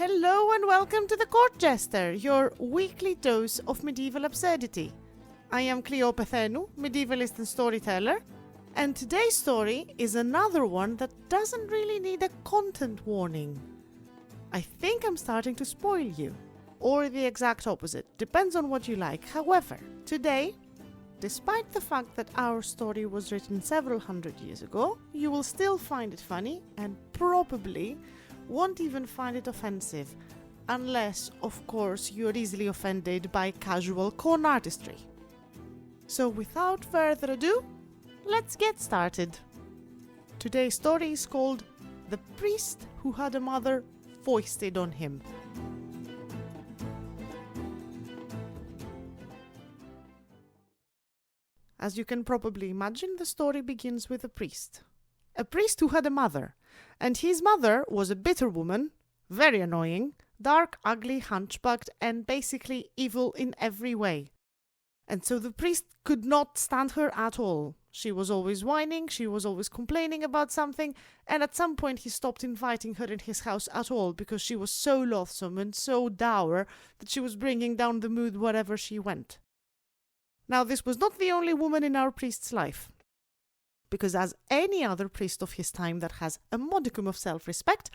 Hello and welcome to the Court Jester, your weekly dose of medieval absurdity. I am Cleopatra, medievalist and storyteller, and today's story is another one that doesn't really need a content warning. I think I'm starting to spoil you, or the exact opposite, depends on what you like. However, today, despite the fact that our story was written several hundred years ago, you will still find it funny and probably won't even find it offensive, unless, of course, you're easily offended by casual corn artistry. So without further ado, let's get started. Today's story is called The Priest Who Had a Mother Foisted on Him. As you can probably imagine, the story begins with a priest who had a mother, and his mother was a bitter woman, very annoying, dark, ugly, hunchbacked, and basically evil in every way. And so the priest could not stand her at all. She was always whining, she was always complaining about something, and at some point he stopped inviting her in his house at all because she was so loathsome and so dour that she was bringing down the mood wherever she went. Now, this was not the only woman in our priest's life, because as any other priest of his time that has a modicum of self-respect,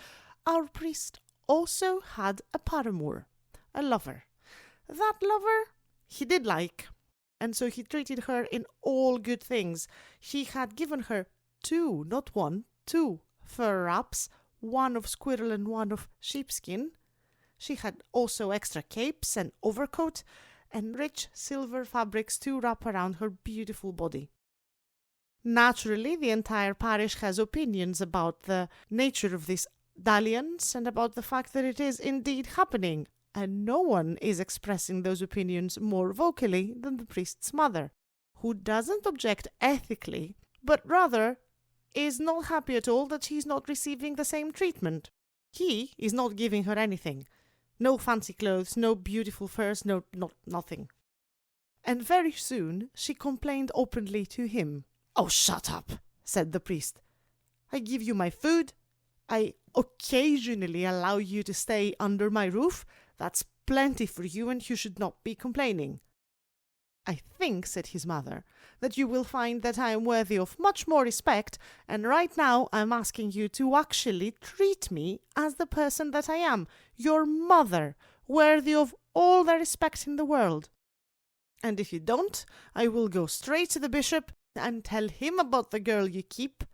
our priest also had a paramour, a lover. That lover he did like, and so he treated her in all good things. He had given her two, not one, two fur wraps, one of squirrel and one of sheepskin. She had also extra capes and overcoat, and rich silver fabrics to wrap around her beautiful body. Naturally, the entire parish has opinions about the nature of this dalliance and about the fact that it is indeed happening, and no one is expressing those opinions more vocally than the priest's mother, who doesn't object ethically, but rather is not happy at all that she's not receiving the same treatment. He is not giving her anything. No fancy clothes, no beautiful furs, nothing. And very soon she complained openly to him. "Oh, shut up," said the priest. "I give you my food. I occasionally allow you to stay under my roof. That's plenty for you, and you should not be complaining." "I think," said his mother, "that you will find that I am worthy of much more respect, and right now I'm asking you to actually treat me as the person that I am, your mother, worthy of all the respect in the world. And if you don't, I will go straight to the bishop and tell him about the girl you keep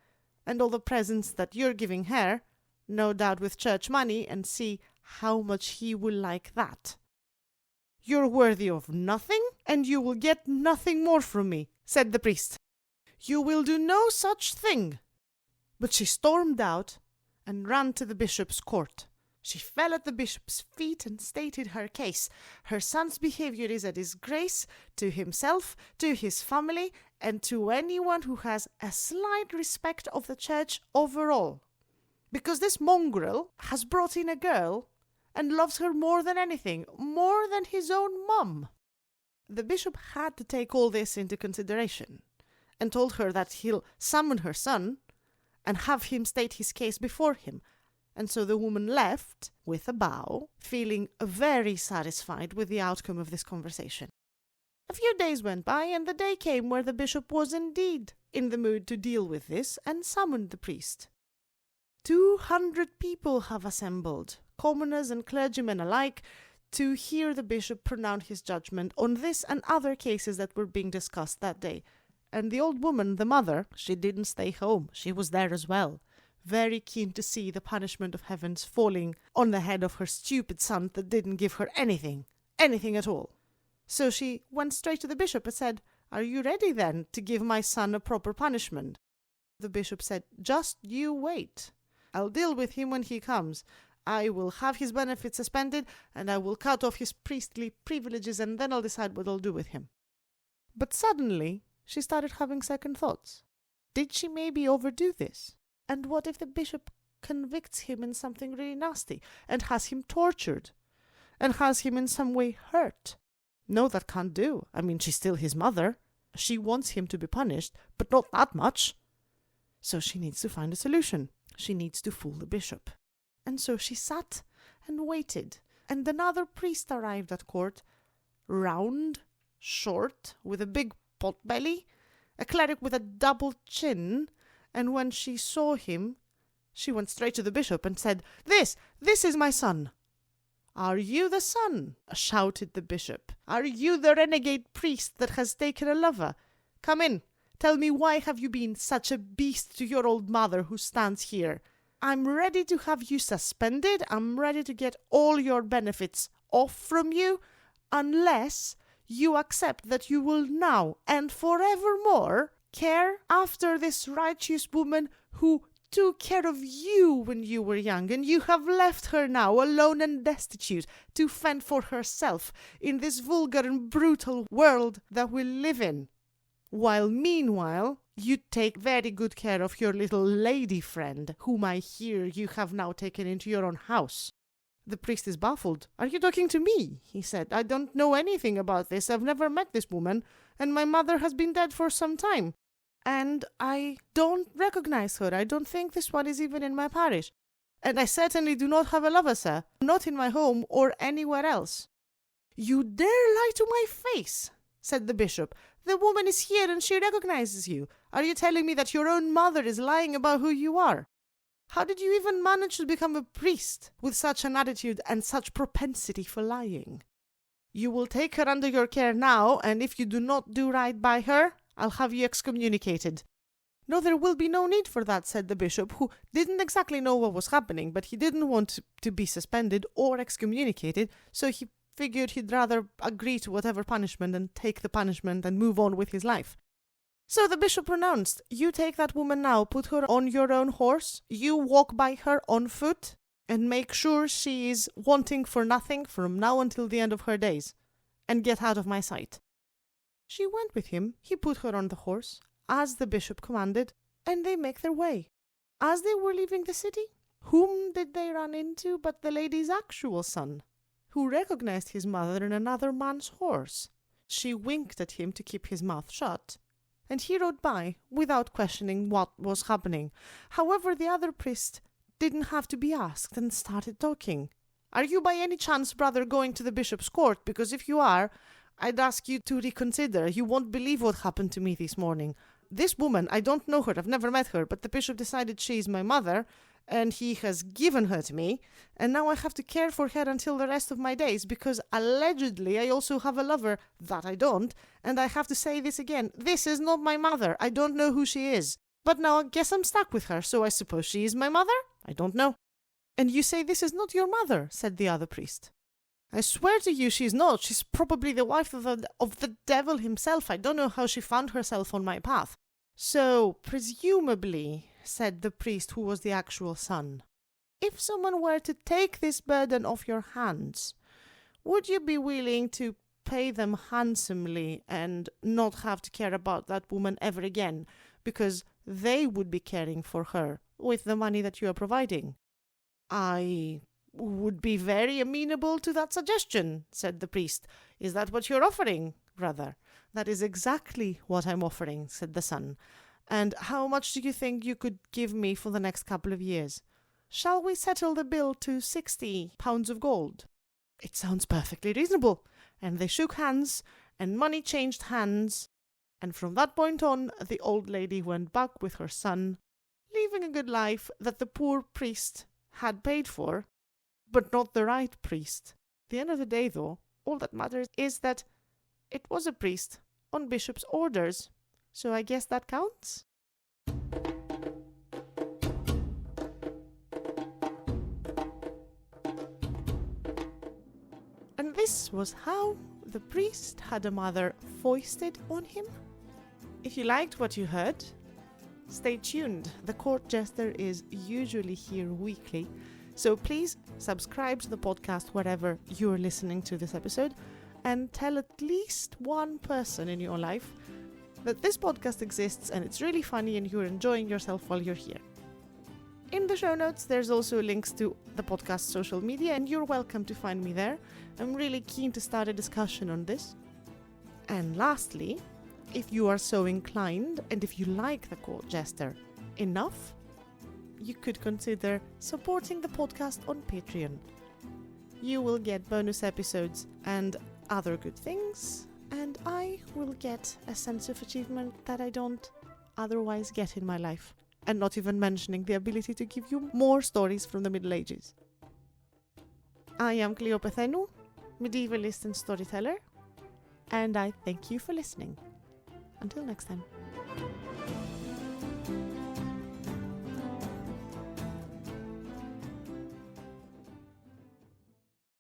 and all the presents that you're giving her, no doubt with church money, and see how much he will like that." "You're worthy of nothing, and you will get nothing more from me," said the priest. "You will do no such thing." But she stormed out and ran to the bishop's court. She fell at the bishop's feet and stated her case. Her son's behavior is a disgrace to himself, to his family, and to anyone who has a slight respect of the church overall. Because this mongrel has brought in a girl and loves her more than anything, more than his own mum. The bishop had to take all this into consideration and told her that he'll summon her son and have him state his case before him. And so the woman left with a bow, feeling very satisfied with the outcome of this conversation. A few days went by, and the day came where the bishop was indeed in the mood to deal with this and summoned the priest. 200 people have assembled, commoners and clergymen alike, to hear the bishop pronounce his judgment on this and other cases that were being discussed that day. And the old woman, the mother, she didn't stay home. She was there as well, very keen to see the punishment of heavens falling on the head of her stupid son that didn't give her anything at all. So she went straight to the bishop and said, "Are you ready then to give my son a proper punishment?" The bishop said, "Just you wait. I'll deal with him when he comes. I will have his benefits suspended, and I will cut off his priestly privileges, and then I'll decide what I'll do with him." But suddenly, she started having second thoughts. Did she maybe overdo this? And what if the bishop convicts him in something really nasty, and has him tortured, and has him in some way hurt? No, that can't do. I mean, she's still his mother. She wants him to be punished, but not that much. So she needs to find a solution. She needs to fool the bishop. And so she sat and waited. And another priest arrived at court, round, short, with a big pot belly, a cleric with a double chin, and when she saw him, she went straight to the bishop and said, This is my son." "Are you the son?" shouted the bishop. "Are you the renegade priest that has taken a lover? Come in. Tell me, why have you been such a beast to your old mother who stands here? I'm ready to have you suspended. I'm ready to get all your benefits off from you, unless you accept that you will now and forevermore care after this righteous woman who took care of you when you were young, and you have left her now alone and destitute to fend for herself in this vulgar and brutal world that we live in. While meanwhile, you take very good care of your little lady friend, whom I hear you have now taken into your own house." The priest is baffled. "Are you talking to me?" he said. "I don't know anything about this. I've never met this woman, and my mother has been dead for some time. And I don't recognize her. I don't think this one is even in my parish. And I certainly do not have a lover, sir, not in my home or anywhere else." "You dare lie to my face," said the bishop. "The woman is here and she recognizes you. Are you telling me that your own mother is lying about who you are? How did you even manage to become a priest with such an attitude and such propensity for lying? You will take her under your care now, and if you do not do right by her, I'll have you excommunicated." "No, there will be no need for that," said the bishop, who didn't exactly know what was happening, but he didn't want to be suspended or excommunicated, so he figured he'd rather agree to whatever punishment and take the punishment and move on with his life. So the bishop pronounced, "You take that woman now, put her on your own horse, you walk by her on foot, and make sure she is wanting for nothing from now until the end of her days, and get out of my sight." She went with him, he put her on the horse, as the bishop commanded, and they make their way. As they were leaving the city, whom did they run into but the lady's actual son, who recognized his mother in another man's horse. She winked at him to keep his mouth shut, and he rode by without questioning what was happening. However, the other priest didn't have to be asked and started talking. "Are you by any chance, brother, going to the bishop's court? Because if you are, I'd ask you to reconsider. You won't believe what happened to me this morning. This woman, I don't know her, I've never met her, but the bishop decided she is my mother, and he has given her to me, and now I have to care for her until the rest of my days, because allegedly I also have a lover that I don't, and I have to say this again, this is not my mother, I don't know who she is. But now I guess I'm stuck with her, so I suppose she is my mother? I don't know." "And you say this is not your mother?" said the other priest. "I swear to you she's not. She's probably the wife of the devil himself. I don't know how she found herself on my path." "So, presumably," said the priest who was the actual son, "if someone were to take this burden off your hands, would you be willing to pay them handsomely and not have to care about that woman ever again, because they would be caring for her with the money that you are providing?" "I would be very amenable to that suggestion," said the priest. "Is that what you're offering, brother?" "That is exactly what I'm offering," said the son. "And how much do you think you could give me for the next couple of years? Shall we settle the bill to 60 pounds of gold?" "It sounds perfectly reasonable." And they shook hands, and money changed hands, and from that point on, the old lady went back with her son, leaving a good life that the poor priest had paid for, but not the right priest. At the end of the day, though, all that matters is that it was a priest on bishop's orders, so I guess that counts. And this was how the priest had a mother foisted on him. If you liked what you heard, stay tuned. The Court Jester is usually here weekly, so please subscribe to the podcast wherever you're listening to this episode, and tell at least one person in your life that this podcast exists and it's really funny and you're enjoying yourself while you're here. In the show notes, there's also links to the podcast's social media, and you're welcome to find me there. I'm really keen to start a discussion on this. And lastly, if you are so inclined, and if you like the Court Jester enough, you could consider supporting the podcast on Patreon. you will get bonus episodes and other good things, and I will get a sense of achievement that I don't otherwise get in my life, and not even mentioning the ability to give you more stories from the Middle Ages. I am Cleopathenu, medievalist and storyteller, and I thank you for listening. Until next time.